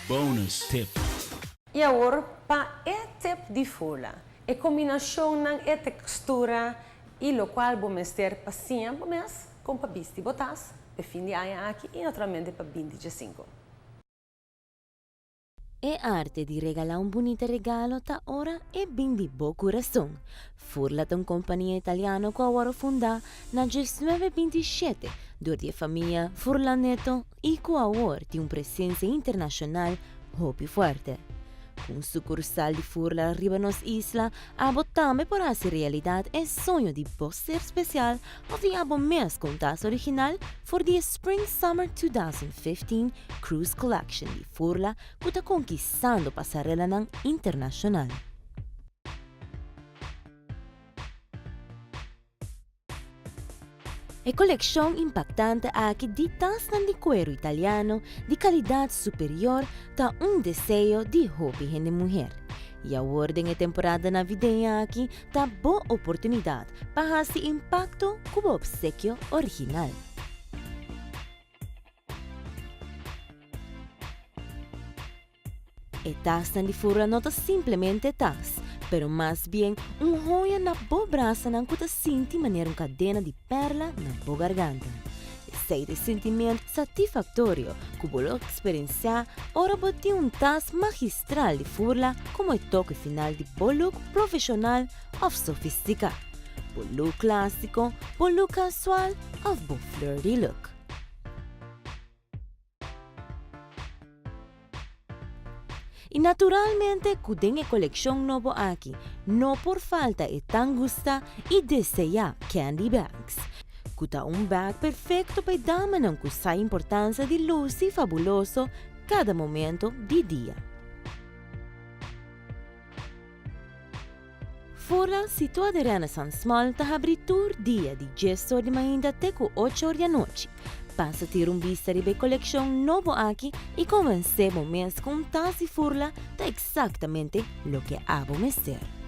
Bonus tip. E agora, para o tipo de fula, a combinação ng e textura e lo qual vou mexer pasinha, vou mes com pabisti botas, para fim de ano aqui e naturalmente para 25. È arte di regalare un bonito regalo ta ora e ben di buon corazon. Furla un compagnia italiana che ora fonda nel 1927, dove di famiglia Furlaneto e che ora di un presenza internazionale più forte. Un sucursal di Furla arriba nos isla, a bottame por hacer realidad el sueño de ser especial of the album mes contas original for the Spring Summer 2015 Cruise Collection di Furla que está conquistando pasarela ng internacional. E collection impactante aqui de tasas de cuero italiano de qualidade superior da um desejo de hobby de mulher. E a ordem e temporada navideña aqui dá boa oportunidade para esse impacto como obsequio original. E tasta de furra não está simplesmente tas, pero mais bem joia na boa braça na que sinti maneira cadena de perla na boa garganta. Esse sentimento satisfatório que vou experienciar ora boti tas magistral de furla como o toque final de look profissional ou sofisticado, look clássico, look casual ou flirty look. E naturalmente, kudeng e colección novo aqui, no por falta e tan gusta e deseja candy bags. Kuta un bag perfecto para dama ng kusay importancia de luz e fabuloso cada momento di dia. Fora situada in Renaissance Mall ta abritur dia di 10 de manhã até 8 da noite. Passa a ter vista de coleção novo aqui e comencemos mês com tas e furla tá exatamente lo que abo mester.